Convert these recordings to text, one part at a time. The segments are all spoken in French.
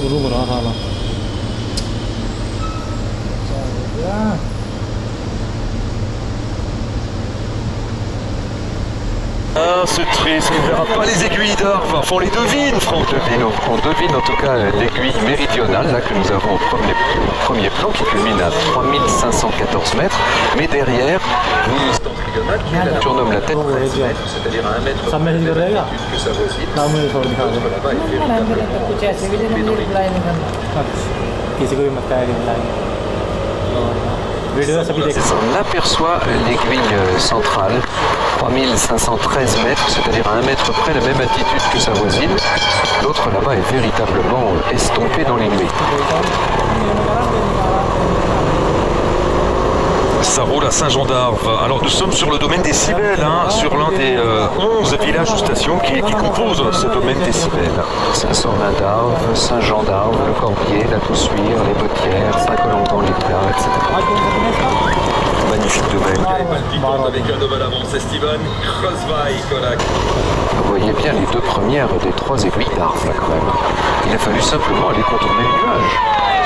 रुक रहा साला Ce triste, on ne verra pas les aiguilles d'Arve. Enfin, on les devine, Franck devine. On devine en tout cas l'aiguille méridionale là, que nous avons au premier plan qui culmine à 3514 mètres. Mais derrière, nous surnomme la tête, c'est-à-dire à 1 mètre que ça voisine. Là-bas est on aperçoit l'aiguille centrale, 3513 mètres, c'est-à-dire à 1 mètre près la même altitude que sa voisine. L'autre là-bas est véritablement estompé dans les nuées. Ça roule à Saint-Jean-d'Arve. Alors nous sommes sur le domaine des Cybèles, sur l'un des 11 villages ou stations qui composent ce domaine des Cybèles. Saint-Sornin-d'Arve, Saint-Jean-d'Arve, le Corbier, la Toussuire, les Bottières, Saint-Colomban, les Plats, etc. Magnifique domaine. Avec un homme à l'avance, c'est Steven Kreuzweig. Vous voyez bien les deux premières des 3 aiguilles d'Arve là quand même. Il a fallu simplement aller contourner le nuage.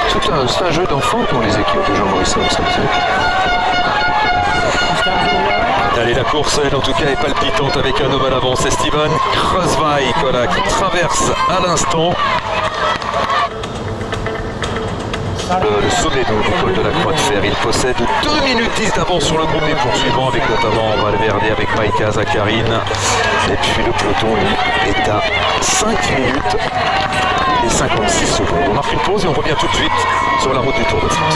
C'est un jeu d'enfant pour les équipes de Jean Morisson, ça vous savez. Allez, la course, elle, en tout cas, est palpitante avec un homme à l'avant. C'est Steven Kreuzweig qui traverse à l'instant le sommet donc, du col de la Croix de Fer. Il possède 2 minutes 10 d'avance sur le groupe des poursuivants avec notamment Valverde, avec Maïka, Zakharine. Et puis le peloton, lui, est à 5 minutes et 56 secondes. On marque une pause et on revient tout de suite sur la route du Tour de France.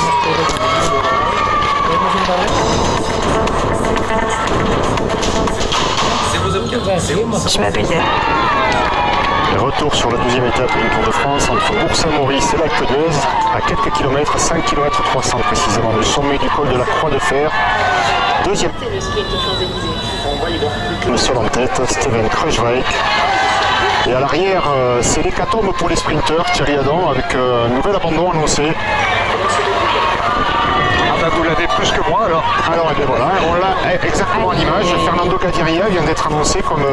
Je m'appelle Dan. Retour sur la 12e étape du Tour de France entre Bourg-Saint-Maurice et l'Alpe d'Huez, à quelques kilomètres, 5 km 300 précisément, le sommet du col de la Croix de Fer. Deuxième. Le seul en tête, Steven Kreuzweig. Et à l'arrière, c'est l'hécatombe pour les sprinteurs, Thierry Adam, avec un nouvel abandon annoncé. Ah bah vous l'avez plus que moi alors. Alors et bien voilà, on l'a exactement à l'image. Fernando Gaviria vient d'être annoncé comme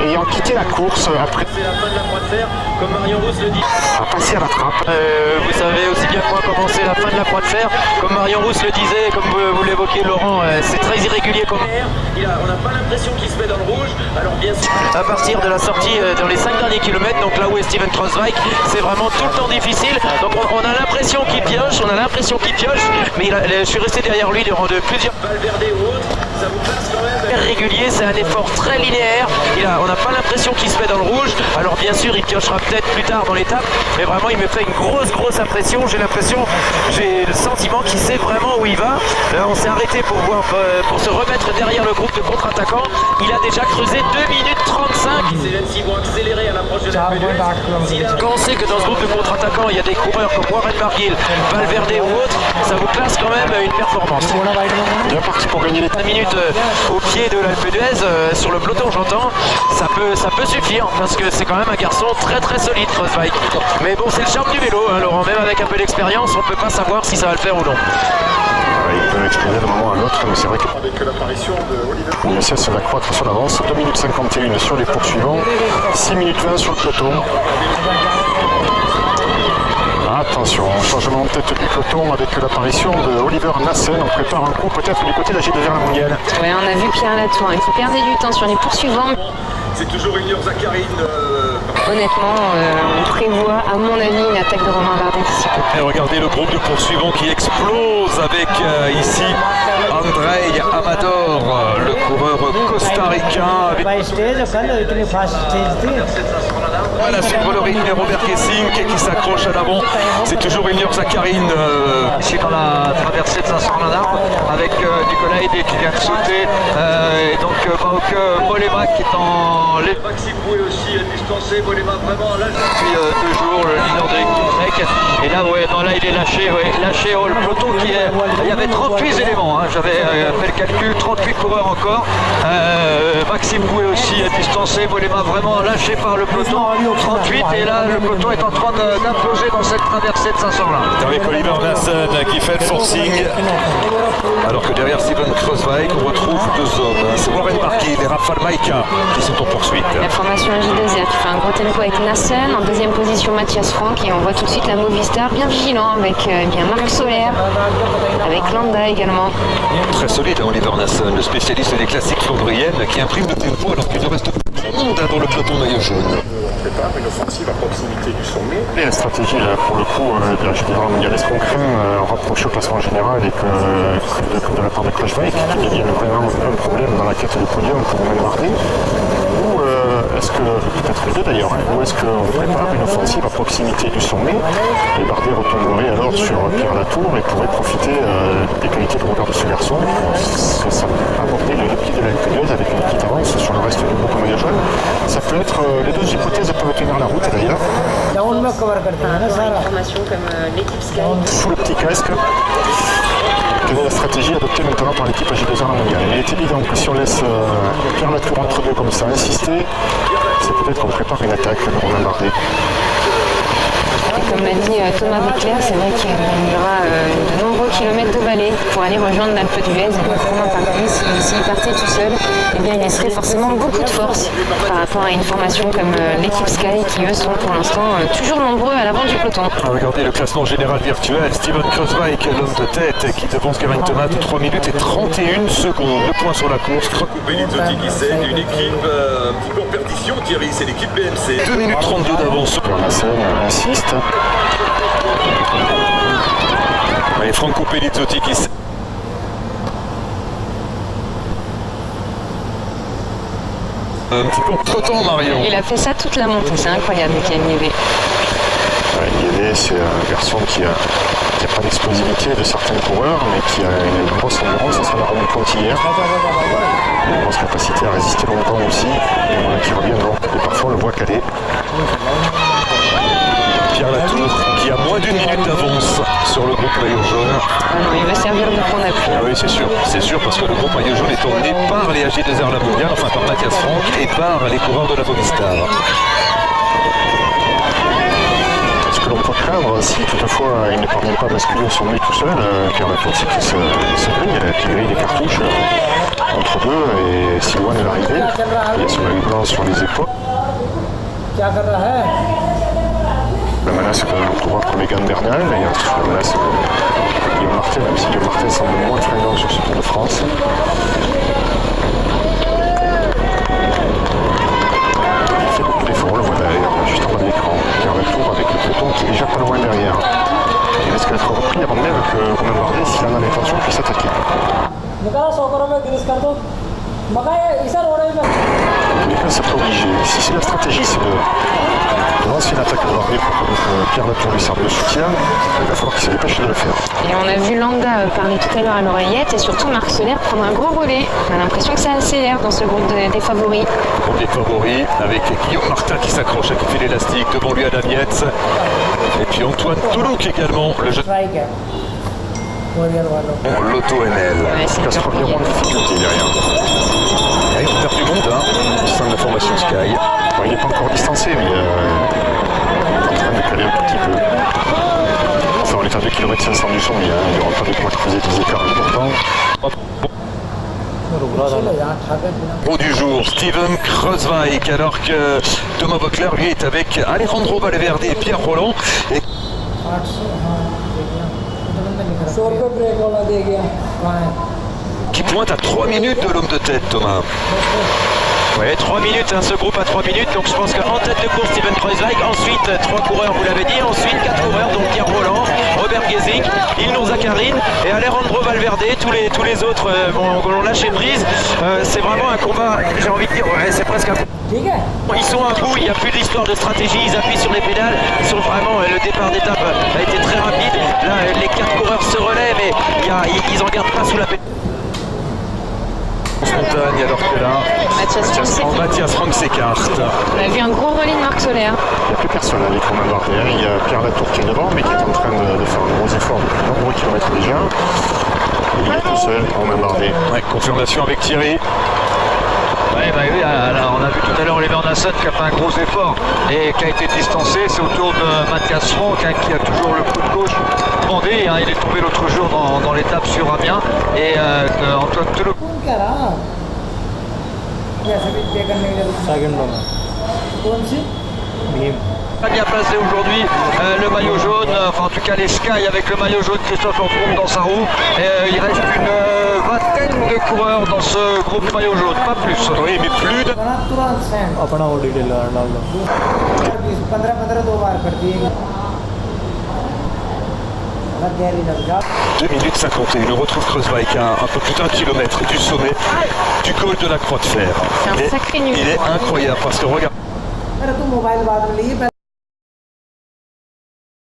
ayant quitté la course après. C'est la fin de la Croix de Fer, comme Marion Rousse le dit. À passer à la trappe. Vous savez aussi bien que moi comment c'est la fin de la Croix de Fer. Comme Marion Rousse le disait, comme vous l'évoquiez Laurent, c'est très irrégulier comme. On n'a pas l'impression qu'il se met dans le rouge. Alors bien sûr, à partir de la sortie dans les 5 derniers kilomètres, donc là où est Steven Kreuzweig, c'est vraiment tout le temps difficile. Donc on a l'impression qu'il pioche, mais je suis resté derrière lui durant de plusieurs. Valverde ou autre, ça vous passe quand même. Régulier, c'est un effort très linéaire. On n'a pas l'impression qu'il se met dans le rouge. Alors bien sûr, il piochera peut-être plus tard dans l'étape, mais vraiment, il me fait une grosse impression. J'ai le sentiment qu'il sait vraiment où il va. On s'est arrêté pour se remettre derrière le groupe de contre-attaquants. Il a déjà creusé 2 minutes 35. S'ils vont accélérer à l'approche de la quand on sait que dans ce groupe de contre-attaquants, il y a des coureurs comme Warren Barguil, Valverde ou autres, ça vous place quand même une performance. Bien parti pour gagner les 1 minute au pied de l'Alpe d'Huez, sur le peloton j'entends, ça peut suffire parce que c'est quand même un garçon très solide, Kreuzweig. Mais bon, c'est le charme du vélo, Laurent, même avec un peu d'expérience, on ne peut pas savoir si ça va le faire ou non. Il peut exploser d'un moment à l'autre, mais c'est vrai qu'avec l'apparition de Oliver, il essaie de accroître son avance, 2 minutes 51 sur les poursuivants, 6 minutes 20 sur le peloton. Attention, changement de tête du peloton avec l'apparition de Oliver Nassen. On prépare un coup peut-être du côté de la Gilles de Verne-Mondial. Ouais, on a vu Pierre Latour qui perdait du temps sur les poursuivants. C'est toujours une heure Zakharine. Honnêtement, on prévoit, à mon avis, une attaque de Romain Bardet d'ici peu. Et regardez le groupe de poursuivants qui explose avec ici Andrei Amador, le coureur costaricain. Voilà, suivre le rythme et Robert Kessing qui s'accroche à l'avant. C'est toujours une Zakharine. Ici dans la traversée de Saint-Sornin-d'Arve avec Nicolas Hédé qui vient de sauter. Et donc Mollema qui est en les Maxime Boué aussi distancé. Mollema vraiment là depuis 2 jours, le leader de l'équipe Trek. Et là là il est lâché, le peloton qui est. Il y avait 38 éléments, j'avais fait le calcul, 38 coureurs encore. Maxime Boué aussi distancé, Mollema vraiment lâché par le peloton. 38 et là le peloton est en train d'imploser dans cette traversée de Saint-Sornin. Avec Oliver Nassen qui fait le forcing. Alors que derrière Steven Kreuzweig, on retrouve 2 hommes. C'est Warren Barguil et Rafał Majka qui sont en poursuite. La formation AG2R qui fait un Pro-Tempo avec Nassen, en deuxième position Mathias Franck, et on voit tout de suite la Movistar bien vigilant avec bien Marc Soler, avec Landa également. Très solide, Oliver Nassen, le spécialiste des classiques flandriennes qui imprime le tempo alors qu'il ne reste pas de monde dans le peloton maillot jaune. On prépare une offensive à proximité du sommet. Et la stratégie, là, pour le coup, de la générale mondiale, est-ce qu'on craint un rapproché au classement général et que de la part de Kruijswijk, qu'il devienne vraiment un problème dans la quête du podium pour Romain Bardet? Ou est-ce que, peut-être les deux d'ailleurs, ou est-ce qu'on prépare une offensive à proximité du sommet et Bardet retomberait alors sur Pierre Latour et pourrait profiter des qualités de rouleur de ce garçon, ça aborder le pied de la L2 avec une petite avance sur le reste du groupe maillot jaune? Ça peut être, les deux hypothèses peuvent tenir la route d'ailleurs. Information comme l'équipe Sky. Sous le petit casque, quelle est la stratégie adoptée maintenant par l'équipe AG2R mondiale? Il est évident que si on laisse Pierre Latour entre deux comme ça, insister, c'est peut-être qu'on prépare une attaque de Romain Bardet. Et comme l'a dit Thomas Voeckler, c'est vrai qu'il y aura de nombreux kilomètres de vallée pour aller rejoindre l'Alpe d'Huez. Et Romain Bardet, s'il partait tout seul, eh bien, il laisserait forcément beaucoup de force par rapport à une formation comme l'équipe Sky, qui eux sont pour l'instant toujours nombreux à l'avant du peloton. Regardez le classement général virtuel, Steven Kruijswijk, l'homme de tête, qui devance Geraint Thomas de 3 minutes et 31 secondes. Le point sur la course. Bellizotti qui cède, une équipe un petit peu en perdition, Thierry, c'est l'équipe BMC. 2 minutes 32 d'avance. Nassen insiste. Et Franco Bellizotti qui un petit peu entre-temps, Marion. Il a fait ça toute la montée, c'est incroyable, Michael Niévé. Niévé, c'est un garçon qui a pas d'explosivité de certains coureurs, mais qui a une grosse endurance, ça sera la ronde pointillère. Une grosse capacité à résister longtemps aussi, et qui revient donc. Et parfois on le voit caler. Pierre Latour qui a moins d'une minute d'avance sur le groupe maillot jaune. Ah non, il va servir de point d'appui. Ah oui, c'est sûr, parce que le groupe maillot jaune est emmené par les AG2R La Mondiale, enfin par Mathias Franck et par les coureurs de la Movistar. Ce que l'on peut craindre, si toutefois il ne parvient pas à basculer au sommet tout seul, Pierre Latour, c'est qu'il se grille, qu'il grille des cartouches entre deux et si loin de l'arrivée. Il y a son maillot blanc sur les épaules. La menace d'un coureur comme Egan Bernal, il y a la menace de Guillaume Martin, même si Guillaume Martin semble moins fringant sur ce Tour de France. Il fait beaucoup d'efforts, on le voit d'ailleurs, juste en bas de l'écran. Pierre Latour avec le peloton qui est déjà pas loin derrière. Il risque d'être repris avant même que Romain Bardet, s'il en a l'intention, puisse s'attaquer. En tous les cas, c'est pas obligé. Si la stratégie, c'est de lancer une attaque de Bardet pour que Pierre Latour lui serve de soutien, il va falloir qu'il se dépêche de le faire. Et on a vu Landa parler tout à l'heure à l'oreillette et surtout Marc Soler prendre un gros relais. On a l'impression que ça accélère dans ce groupe des favoris. Groupe des favoris avec Guillaume Martin qui s'accroche à qui fait l'élastique, devant lui Adam Yates. Et puis Antoine Toulouk également, le jeune. L'Auto NL. Ouais, c'est Il se revient en difficulté derrière. Il perd du monde, au sein de la formation Sky. Bon, il n'est pas encore distancé, mais il est en train de caler un petit peu. Enfin, on est à 2 km 500 du sommet, il n'y aura pas de quoi creuser des écarts importants. Au du jour, Steven Kruijswijk, alors que Thomas Voeckler, lui, est avec Alejandro Valverde et Pierre Rolland. Et qui pointe à 3 minutes de l'homme de tête, Thomas. Ouais, 3 minutes, ce groupe à 3 minutes, donc je pense qu'en tête de course, Steven Kruijswijk, ensuite 3 coureurs, vous l'avez dit, ensuite 4 coureurs, donc Pierre Rolland, Robert Gesink, Ilnur Zakarin et Alejandro Valverde, tous les autres ont lâché prise. C'est vraiment un combat, j'ai envie de dire, ouais, c'est presque un... Ils sont à bout, il n'y a plus d'histoire de stratégie, ils appuient sur les pédales, ils sont vraiment, le départ d'étape a été très rapide, là les 4 coureurs se relèvent et ils en gardent pas sous la pédale. Montagne, alors que là, Mathias Franck s'écarte. On a vu un gros relais de Marc Soler. Il n'y a plus personne avec Romain Bardet. Il y a Pierre Latour qui est devant, mais qui est en train de faire un gros effort depuis de nombreux kilomètres déjà. Et il est tout seul, Romain Bardet. Ouais, confirmation avec Thierry. Ouais, bah oui, alors on a vu tout à l'heure Oliver Nassen qui a fait un gros effort et qui a été distancé. C'est au tour de Mathias Franck qui a toujours le coup de gauche bandé. Il est tombé l'autre jour dans l'étape sur Amiens. Et Antoine Toulouk. Très bien placé aujourd'hui, le maillot jaune, enfin en tout cas les Sky avec le maillot jaune, Christophe Froome dans sa roue. Il reste une vingtaine de coureurs dans ce groupe maillot jaune, pas plus. Oui, mais plus de... 2 minutes 51, on retrouve Kreuzweig à un peu plus d'1 kilomètre du sommet du col de la Croix de Fer. C'est un sacré numéro. Il est incroyable parce que regarde.